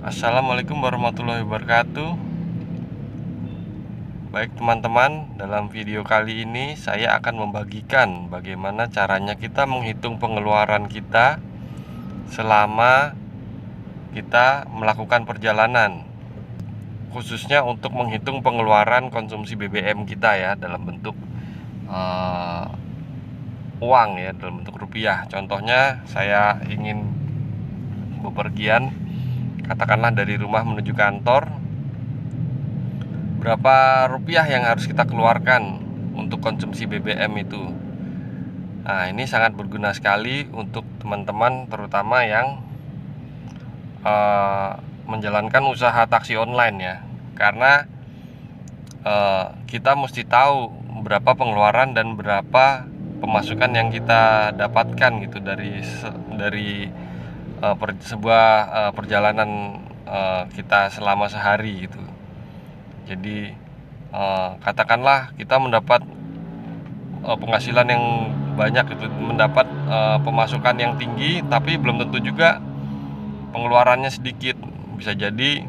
Assalamualaikum warahmatullahi wabarakatuh. Baik teman-teman, dalam video kali ini saya akan membagikan bagaimana caranya kita menghitung pengeluaran kita selama kita melakukan perjalanan, khususnya untuk menghitung pengeluaran konsumsi BBM kita ya, dalam bentuk uang ya, dalam bentuk rupiah. Contohnya saya ingin bepergian, katakanlah dari rumah menuju kantor, berapa rupiah yang harus kita keluarkan untuk konsumsi BBM itu. Nah, ini sangat berguna sekali untuk teman-teman terutama yang menjalankan usaha taksi online ya. Karena kita mesti tahu berapa pengeluaran dan berapa pemasukan yang kita dapatkan gitu dari sebuah perjalanan kita selama sehari gitu. Jadi katakanlah kita mendapat penghasilan yang banyak itu, mendapat pemasukan yang tinggi, tapi belum tentu juga pengeluarannya sedikit. Bisa jadi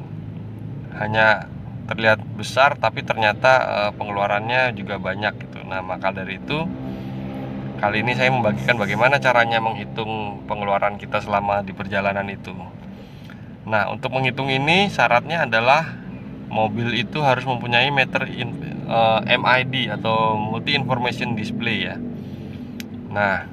hanya terlihat besar, tapi ternyata pengeluarannya juga banyak gitu. Nah, maka dari itu kali ini saya membagikan bagaimana caranya menghitung pengeluaran kita selama di perjalanan itu. Nah, untuk menghitung ini syaratnya adalah mobil itu harus mempunyai meter MID atau Multi Information Display ya. Nah,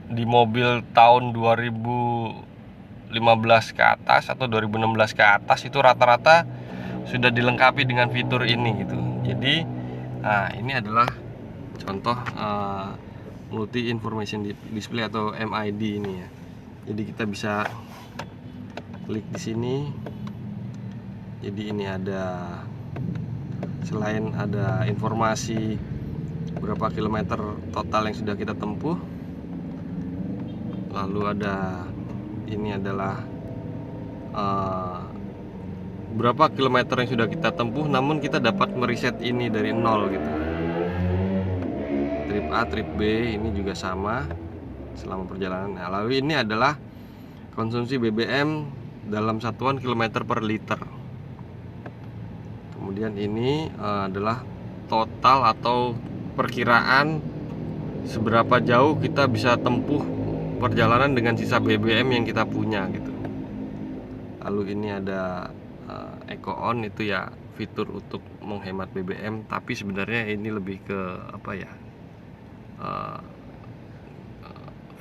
di mobil tahun 2015 ke atas atau 2016 ke atas itu rata-rata sudah dilengkapi dengan fitur ini gitu. Jadi, nah ini adalah contoh Multi Information Display atau MID ini ya. Jadi kita bisa klik di sini. Jadi ini ada, selain ada informasi berapa kilometer total yang sudah kita tempuh, lalu ada ini adalah berapa kilometer yang sudah kita tempuh, namun kita dapat mereset ini dari nol gitu. Trip A, trip B ini juga sama selama perjalanan. Nah, lalu ini adalah konsumsi BBM dalam satuan kilometer per liter. Kemudian ini adalah total atau perkiraan seberapa jauh kita bisa tempuh perjalanan dengan sisa BBM yang kita punya gitu. Lalu ini ada Eco On, itu ya fitur untuk menghemat BBM, tapi sebenarnya ini lebih ke apa ya,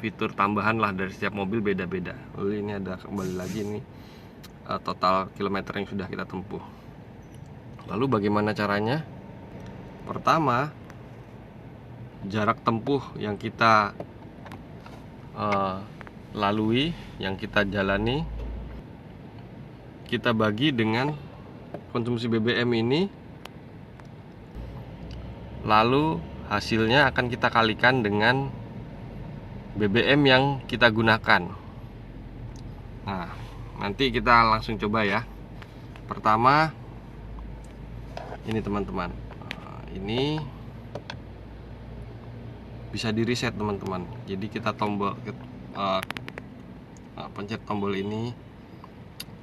fitur tambahan lah, dari setiap mobil beda-beda. Lalu ini ada kembali lagi ini total kilometer yang sudah kita tempuh. Lalu bagaimana caranya? Pertama, jarak tempuh yang kita lalui, yang kita jalani, kita bagi dengan konsumsi BBM ini, lalu hasilnya akan kita kalikan dengan BBM yang kita gunakan. Nah, nanti kita langsung coba ya. Pertama, ini teman-teman, ini bisa di reset teman-teman. Jadi kita pencet tombol ini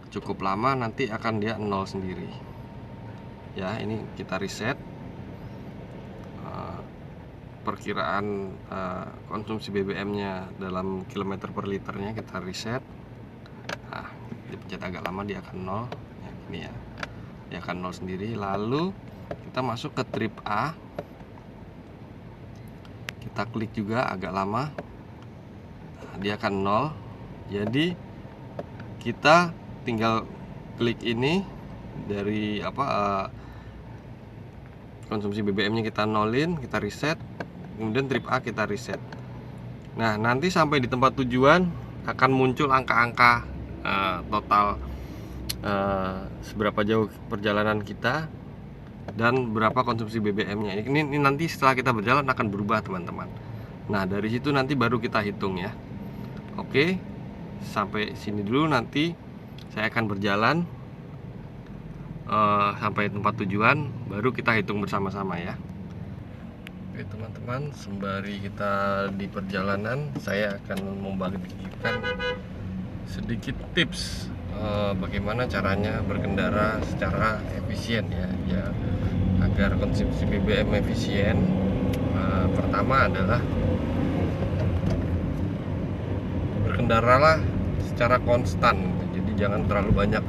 cukup lama, nanti akan dia nol sendiri ya. Ini kita reset perkiraan konsumsi BBM-nya dalam kilometer per liternya, kita reset. Nah, dipencet agak lama dia akan nol ya, ini ya, dia akan nol sendiri. Lalu kita masuk ke trip A, kita klik juga agak lama, nah, dia akan nol. Jadi kita tinggal klik ini dari konsumsi BBM-nya kita nolin, kita reset, kemudian trip A kita reset. Nah, nanti sampai di tempat tujuan akan muncul angka-angka total seberapa jauh perjalanan kita dan berapa konsumsi BBM-nya. Ini nanti setelah kita berjalan akan berubah teman-teman. Nah, dari situ nanti baru kita hitung ya. Oke, sampai sini dulu, nanti saya akan berjalan sampai tempat tujuan, baru kita hitung bersama-sama ya. Oke teman-teman, sembari kita di perjalanan, saya akan membagikan sedikit tips bagaimana caranya berkendara secara efisien ya agar konsumsi BBM efisien. Pertama adalah berkendaralah secara konstan, jadi jangan terlalu banyak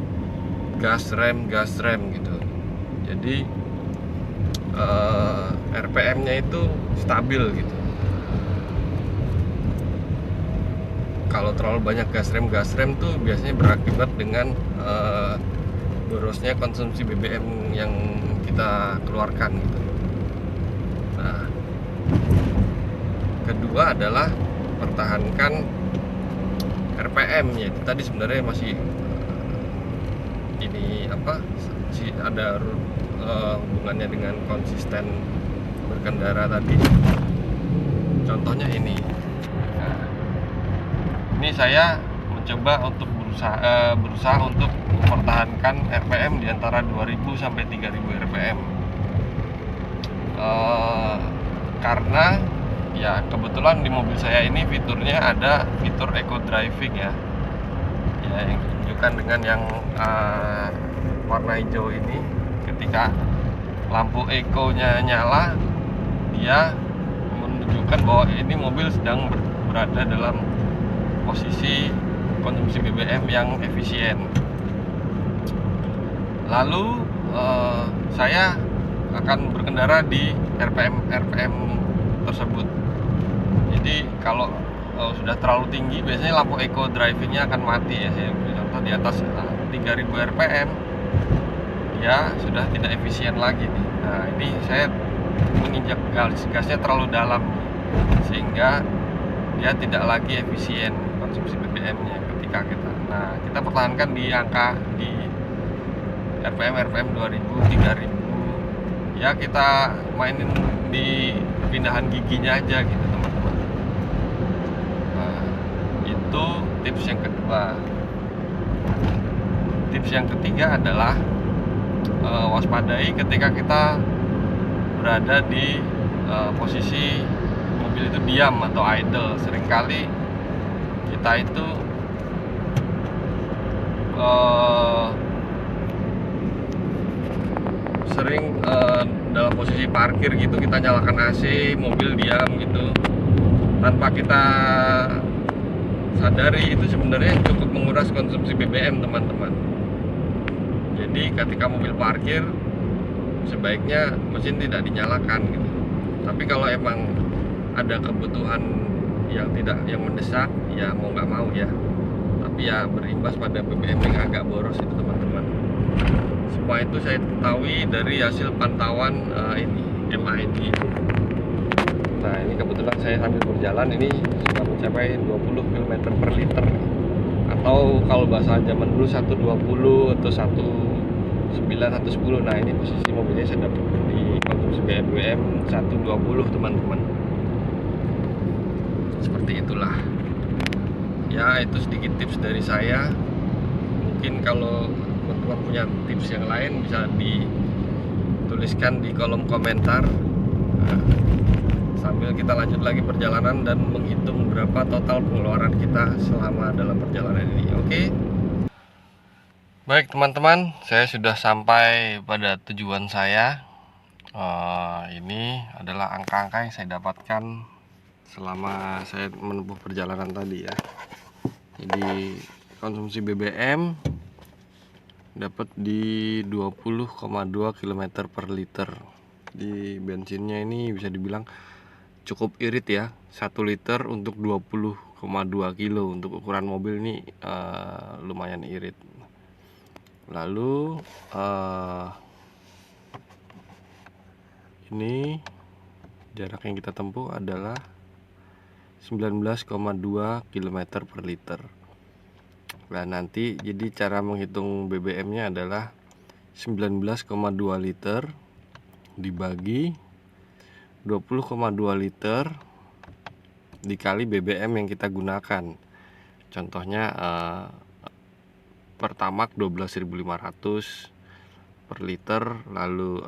gas rem gitu. Jadi RPM-nya itu stabil gitu. Kalau terlalu banyak gas rem tuh biasanya berakibat dengan borosnya konsumsi BBM yang kita keluarkan gitu. Nah, kedua adalah pertahankan RPM ya. Tadi sebenarnya masih ini apa sih, ada hubungannya dengan konsisten berkendara tadi. Contohnya ini. Nah, ini saya mencoba untuk berusaha untuk mempertahankan RPM di antara 2000 sampai 3000 RPM. Karena ya kebetulan di mobil saya ini fiturnya ada fitur eco driving ya yang ditunjukkan dengan yang warna hijau ini. Ketika lampu eco-nya nyala, dia menunjukkan bahwa ini mobil sedang berada dalam posisi konsumsi BBM yang efisien. Lalu saya akan berkendara di RPM tersebut. Jadi kalau sudah terlalu tinggi, biasanya lampu eco drivingnya akan mati ya. Saya beri contoh di atas 3000 RPM ya sudah tidak efisien lagi nih. Nah, ini saya menginjak gasnya terlalu dalam sehingga dia tidak lagi efisien konsumsi BBM-nya ketika kita pertahankan di angka di RPM 2000 3000 ya, kita mainin di pindahan giginya aja gitu teman-teman. Nah, itu tips yang kedua. Tips yang ketiga adalah waspadai ketika kita berada di posisi mobil itu diam atau idle. Seringkali kita itu sering dalam posisi parkir gitu, kita nyalakan AC, mobil diam gitu tanpa kita sadari, itu sebenarnya cukup menguras konsumsi BBM teman-teman. Jadi ketika mobil parkir sebaiknya mesin tidak dinyalakan gitu. Tapi kalau emang ada kebutuhan yang mendesak ya mau nggak mau ya, tapi ya berimbas pada BBM yang agak boros itu teman-teman. Semua itu saya ketahui dari hasil pantauan ini MID. Nah, ini kebetulan saya sambil berjalan ini sudah mencapai 20 km per liter, atau kalau bahasa zaman dulu 120 atau 19 110. Nah, ini posisi mobilnya saya dapat di konsumsi BBM 120 teman-teman. Seperti itulah ya, itu sedikit tips dari saya. Mungkin kalau teman-teman punya tips yang lain bisa dituliskan di kolom komentar. Sambil kita lanjut lagi perjalanan dan menghitung berapa total pengeluaran kita selama dalam perjalanan ini. Oke. Baik teman-teman, saya sudah sampai pada tujuan saya. Ini adalah angka-angka yang saya dapatkan selama saya menempuh perjalanan tadi ya. Jadi konsumsi BBM dapat di 20,2 km per liter. Di bensinnya ini bisa dibilang cukup irit ya, 1 liter untuk 20,2 kilo. Untuk ukuran mobil ini lumayan irit. Lalu ini jarak yang kita tempuh adalah 19,2 km per liter. Nah, nanti jadi cara menghitung BBM nya adalah 19,2 liter dibagi 20,2 liter dikali BBM yang kita gunakan. Contohnya Pertamax 12.500 per liter, lalu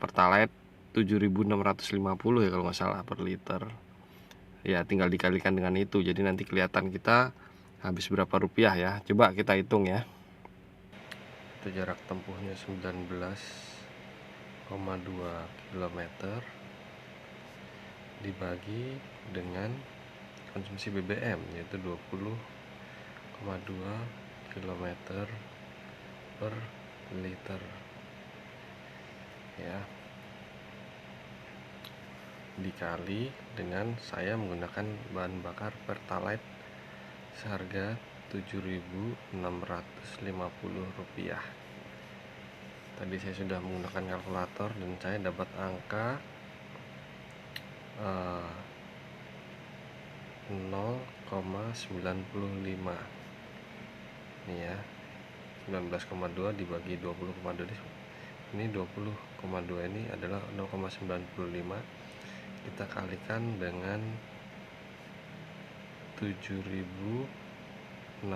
Pertalite 7.650 ya kalau nggak salah per liter. Ya tinggal dikalikan dengan itu, jadi nanti kelihatan kita habis berapa rupiah ya. Coba kita hitung ya. Itu jarak tempuhnya 19,2 km dibagi dengan konsumsi BBM, yaitu 20,2 km per liter ya, dikali dengan saya menggunakan bahan bakar Pertalite seharga Rp7.650. Tadi saya sudah menggunakan kalkulator dan saya dapat angka 0,95 ini ya. 19,2 dibagi 20,2, ini 20,2 ini adalah 0,95. Kita kalikan dengan Rp7.650,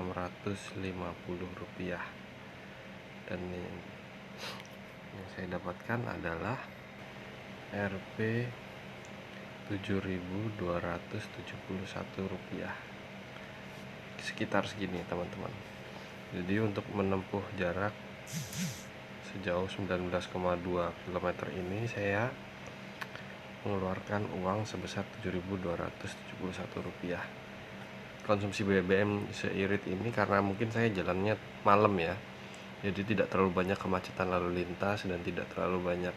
dan yang saya dapatkan adalah Rp Rp7.271, sekitar segini teman-teman. Jadi untuk menempuh jarak sejauh 19,2 km ini saya mengeluarkan uang sebesar Rp7.271. Konsumsi BBM seirit ini karena mungkin saya jalannya malam ya, jadi tidak terlalu banyak kemacetan lalu lintas dan tidak terlalu banyak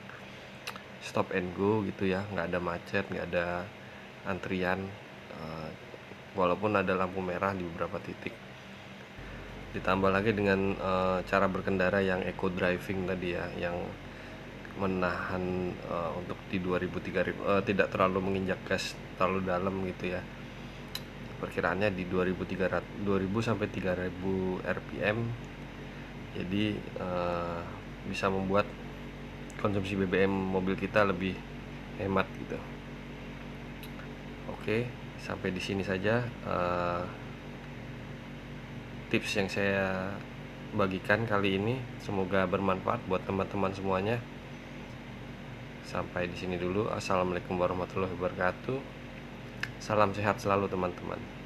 stop and go gitu ya, nggak ada macet, nggak ada antrian, walaupun ada lampu merah di beberapa titik. Ditambah lagi dengan cara berkendara yang eco driving tadi ya, yang menahan untuk di 2000-3000 tidak terlalu menginjak gas terlalu dalam gitu ya. Perkiraannya di 2000 sampai 3000 rpm. Jadi bisa membuat konsumsi BBM mobil kita lebih hemat gitu. Oke, sampai di sini saja tips yang saya bagikan kali ini. Semoga bermanfaat buat teman-teman semuanya. Sampai di sini dulu. Assalamualaikum warahmatullahi wabarakatuh. Salam sehat selalu teman-teman.